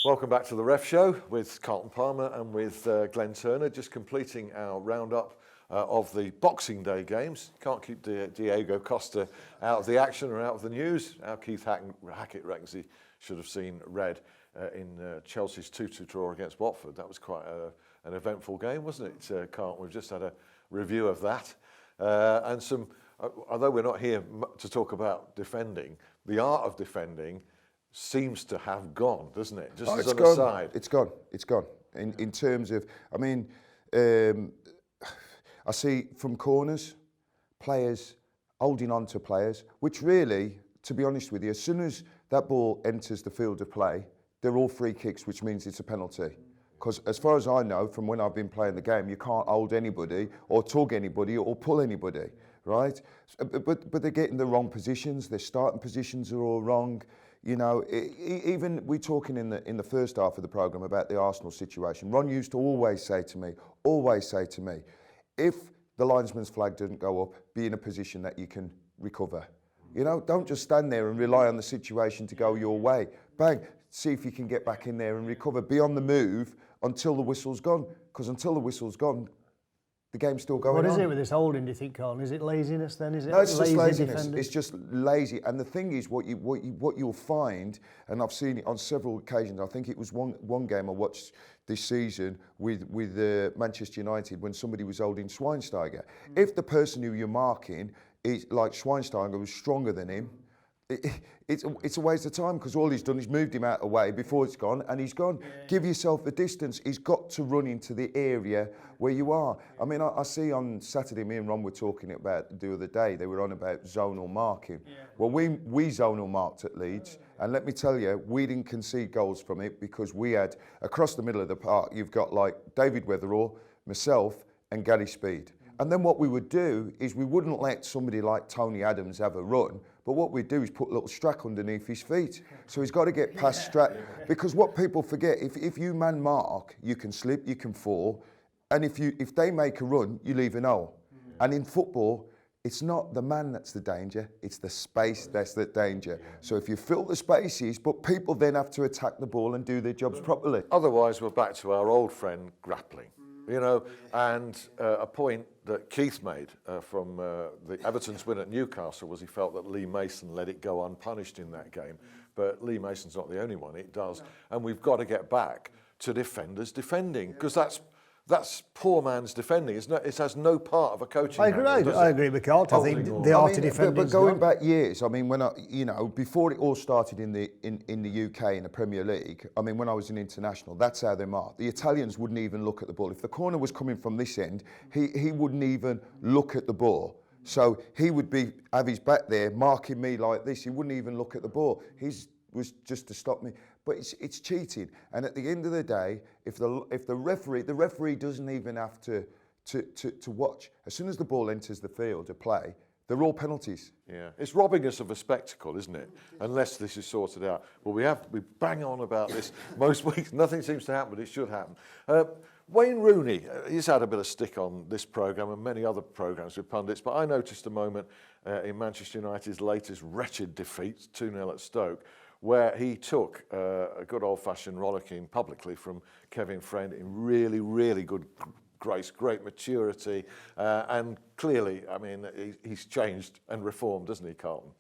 Welcome back to the Ref Show with Carlton Palmer and with Glenn Turner, just completing our roundup of the Boxing Day games. Can't keep Diego Costa out of the action or out of the news. Our Keith Hackett reckons he should have seen red in Chelsea's 2-2 draw against Watford. That was quite an eventful game, wasn't it, Carlton? We've just had a review of that. And some, although we're not here to talk about defending, the art of defending seems to have gone, doesn't it? Just as an aside. It's gone. It's gone. In terms of, I mean, I see from corners, players holding on to players, which really, to be honest with you, as soon as that ball enters the field of play, they're all free kicks, which means it's a penalty. Because as far as I know, from when I've been playing the game, you can't hold anybody or tug anybody or pull anybody, right? But they're getting the wrong positions. Their starting positions are all wrong. You know, even we're talking in the first half of the programme about the Arsenal situation. Ron used to always say to me, if the linesman's flag doesn't go up, be in a position that you can recover. You know, don't just stand there and rely on the situation to go your way. Bang, see if you can get back in there and recover. Be on the move until the whistle's gone. Because until the whistle's gone, the game's still going on. What is it with this holding, do you think, Colin? Is it laziness then? Is it no, it's just laziness. Defending? It's just lazy. And the thing is, what you'll find, and I've seen it on several occasions. I think it was one game I watched this season with Manchester United when somebody was holding Schweinsteiger. If the person who you're marking is like Schweinsteiger was stronger than him, it's a waste of time because all he's done is moved him out of the way before it's gone and he's gone. Yeah. Give yourself the distance. He's got to run into the area where you are. I mean, I see on Saturday, me and Ron were talking about the other day, they were on about zonal marking. Yeah. Well, we zonal marked at Leeds, and let me tell you, we didn't concede goals from it because we had, across the middle of the park, you've got like David Weatherall, myself, and Gary Speed. And then what we would do is we wouldn't let somebody like Tony Adams have a run, but what we'd do is put a little strack underneath his feet. So he's got to get past strack. Because what people forget, if you man mark, you can slip, you can fall, and if they make a run, you leave an hole. And in football, it's not the man that's the danger, it's the space that's the danger. So if you fill the spaces, but people then have to attack the ball and do their jobs properly. Otherwise, we're back to our old friend grappling. You know, and a point that Keith made from the Everton's win at Newcastle was he felt that Lee Mason let it go unpunished in that game. But Lee Mason's not the only one, it does. And we've got to get back to defenders defending, because that's poor man's defending. It has no part of a coaching handle, I agree with Carlton. I think the art of defending. But going back years, I mean, when before it all started in the UK in the Premier League, I mean, when I was in international, that's how they marked. The Italians wouldn't even look at the ball. If the corner was coming from this end, he wouldn't even look at the ball. So he would have his back there marking me like this. He wouldn't even look at the ball. Was just to stop me. But it's cheating. And at the end of the day, if the referee doesn't even have to watch. As soon as the ball enters the field to play, they're all penalties. Yeah, it's robbing us of a spectacle, isn't it? Unless this is sorted out. Well, we bang on about this most weeks. Nothing seems to happen, but it should happen. Wayne Rooney, he's had a bit of stick on this programme and many other programmes with pundits, but I noticed a moment in Manchester United's latest wretched defeat, 2-0 at Stoke, where he took a good old-fashioned rollicking publicly from Kevin Friend in really, really good grace, great maturity, and clearly, I mean, he's changed and reformed, doesn't he, Carlton?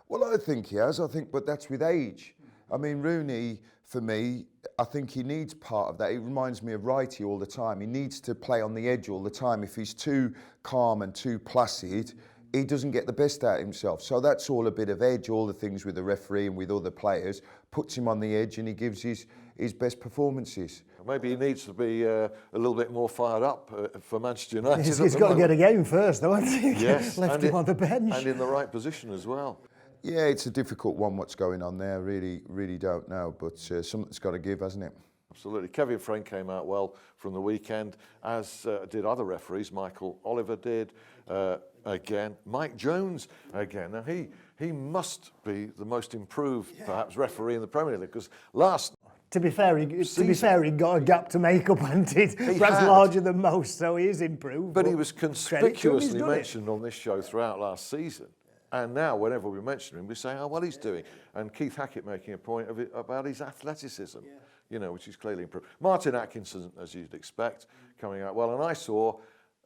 Well, I think he has, but that's with age. I mean, Rooney, for me, I think he needs part of that. He reminds me of Wrighty all the time. He needs to play on the edge all the time. If he's too calm and too placid, he doesn't get the best out of himself. So that's all a bit of edge, all the things with the referee and with other players, puts him on the edge and he gives his best performances. Maybe he needs to be a little bit more fired up for Manchester United. He's got to get a game first, though, hasn't he? Yes. Left him on the bench. And in the right position as well. Yeah, it's a difficult one, what's going on there. Really don't know, but something's got to give, hasn't it? Absolutely. Kevin Friend came out well from the weekend, as did other referees. Michael Oliver did again. Mike Jones again. Now, he must be the most improved, perhaps, referee in the Premier League, because To be fair, he got a gap to make up, and perhaps larger than most, so he is improved. But he was conspicuously mentioned on this show throughout last season. And now, whenever we mention him, we say, oh, well, he's doing. And Keith Hackett making a point of it about his athleticism. which is clearly improved. Martin Atkinson, as you'd expect, coming out well. And I saw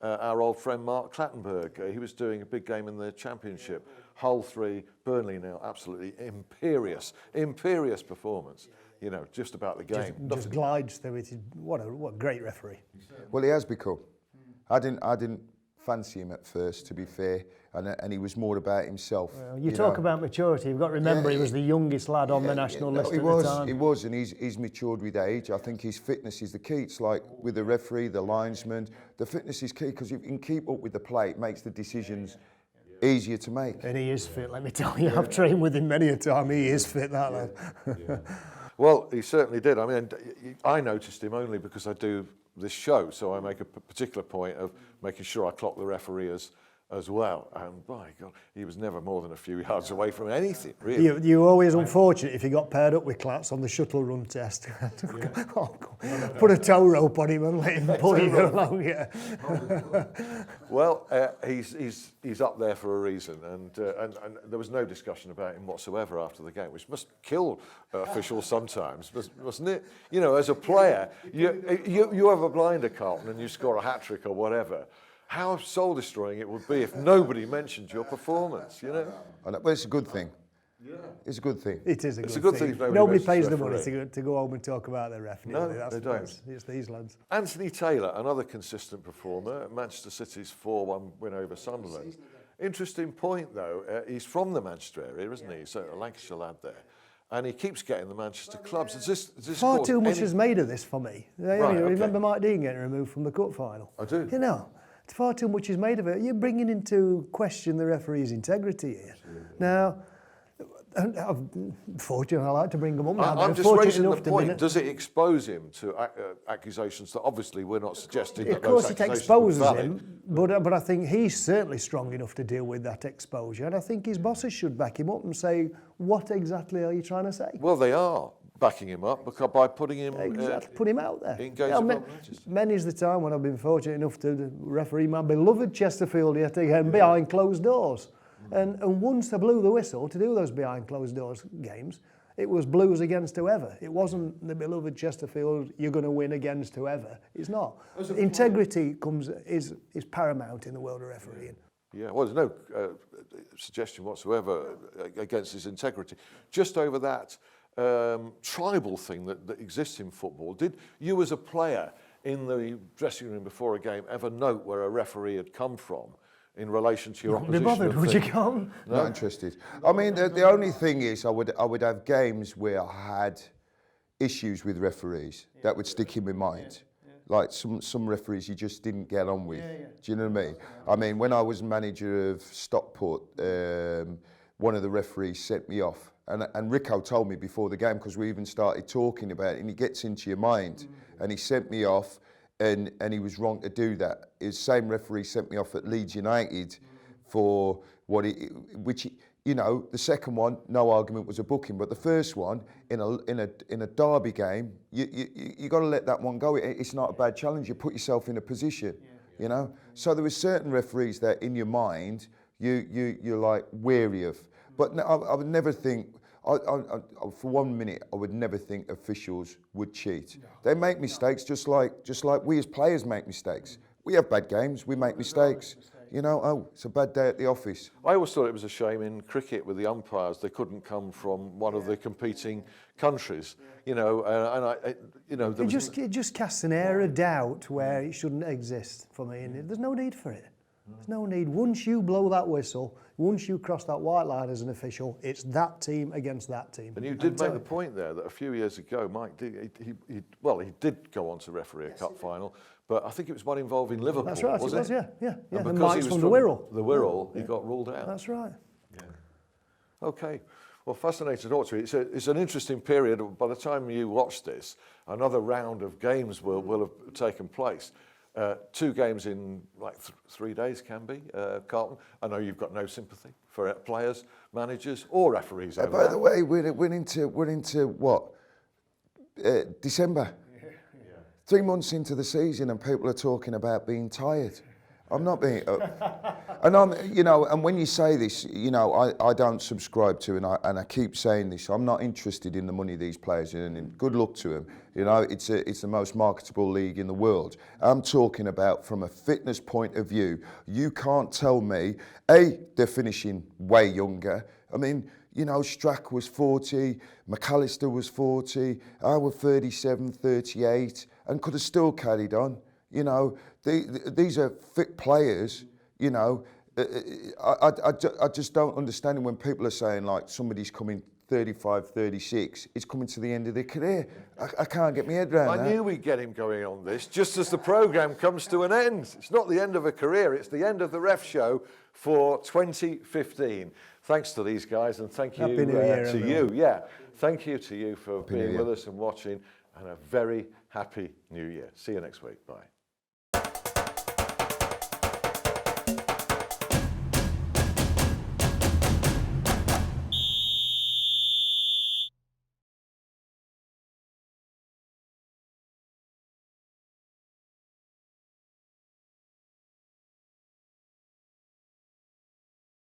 our old friend Mark Clattenburg. He was doing a big game in the Championship. Hull 3, Burnley 0. Absolutely imperious performance. Just about the game. Just glides through it. What a great referee. Well, he has become. I didn't fancy him at first, to be fair, and he was more about himself. Well, you talk about maturity. You've got to remember he was the youngest lad on the national list at the time. He was, and he's matured with age. I think his fitness is the key. It's like with the referee, the linesman. The fitness is key because if you can keep up with the play, it makes the decisions easier to make. And he is fit, let me tell you. I've trained with him many a time. He is fit, that lad. Well, he certainly did. I mean, I noticed him only because I do this show, so I make a particular point of making sure I clock the referee as well. And by God, he was never more than a few yards away from anything, really. You were always unfortunate if you got paired up with Clatts on the shuttle run test. Put a tow rope on him and let him pull you along. Yeah. Well, he's up there for a reason, and there was no discussion about him whatsoever after the game, which must kill officials sometimes, mustn't it? As a player, you have a blinder, Carlton, and you score a hat-trick or whatever. How soul-destroying it would be if nobody mentioned your performance, Well, it's a good thing. Yeah. It's a good thing. It is It's a good thing. Nobody pays the money to go home and talk about their ref. No, they don't. It's these lads. Anthony Taylor, another consistent performer, Manchester City's 4-1 win over Sunderland. Interesting point, though. He's from the Manchester area, isn't he? He's a Lancashire lad there. And he keeps getting the Manchester clubs. Is this far too much is made of this for me. Right, remember Mike Dean getting removed from the cup final? I do. It's far too much is made of it. You're bringing into question the referee's integrity here. Now, unfortunately, I like to bring them up now. I'm just raising the point. Does it expose him to accusations that obviously we're not suggesting that those accusations are valid? Of course it exposes him, but I think he's certainly strong enough to deal with that exposure, and I think his bosses should back him up and say, what exactly are you trying to say? Well, they are backing him up by putting him... put him out there. Matches. Many's the time when I've been fortunate enough to referee my beloved Chesterfield yet again behind closed doors. And once I blew the whistle to do those behind closed doors games, it was Blues against whoever. It wasn't the beloved Chesterfield, you're going to win against whoever. It's not. Integrity is paramount in the world of refereeing. Yeah, well, there's no suggestion whatsoever against his integrity. Just over that tribal thing that exists in football, did you as a player in the dressing room before a game ever note where a referee had come from in relation to your opposition? Be bothered, would you come? No? Not interested. I mean, the only thing is I would have games where I had issues with referees that would stick in my mind. Like some referees you just didn't get on with. Do you know what I mean? I mean, when I was manager of Stockport, one of the referees sent me off. And Rico told me before the game, because we even started talking about it, and he gets into your mind. And he sent me off, and he was wrong to do that. His same referee sent me off at Leeds United for the second one, no argument, was a booking. But the first one, in a derby game, you got to let that one go. It's not a bad challenge. You put yourself in a position, So there were certain referees that in your mind you're like wary of. But I would never think. For 1 minute, I would never think officials would cheat. No. They make mistakes, just like we as players make mistakes. We have bad games, we make mistakes. It's a bad day at the office. I always thought it was a shame in cricket with the umpires; they couldn't come from one of the competing countries. It just casts an air of doubt where it shouldn't exist for me, and there's no need for it. There's no need. Once you blow that whistle, once you cross that white line as an official, it's that team against that team. And you did make the point there that a few years ago, Mike, he did go on to referee a cup final, but I think it was one involving Liverpool. That's right, was it? Yeah. And because Mike's from the Wirral. He got ruled out. That's right. Yeah. Okay. Well, fascinating to talk to you. It's an interesting period. By the time you watch this, another round of games will have taken place. 2 games in 3 days can be, Carlton. I know you've got no sympathy for players, managers, or referees. By the way, we're into what? December. 3 months into the season, and people are talking about being tired. I'm not being. And you know, and when you say this, you know, I don't subscribe to, and I keep saying this. I'm not interested in the money these players earn. And good luck to them. You know, it's the most marketable league in the world. I'm talking about from a fitness point of view. You can't tell me, they're finishing way younger. I mean, you know, Strack was 40, McAllister was 40, I was 37, 38, and could have still carried on. You know, these are fit players. You know, I just don't understand it when people are saying like somebody's coming 35, 36, it's coming to the end of their career. I can't get my head around that. I knew we'd get him going on this, just as the programme comes to an end. It's not the end of a career, it's the end of the Ref Show for 2015. Thanks to these guys, and thank you Happy New Year, to everyone. you. Yeah, thank you to you for Happy New being Year. with us and watching, and a very happy New Year. See you next week. Bye.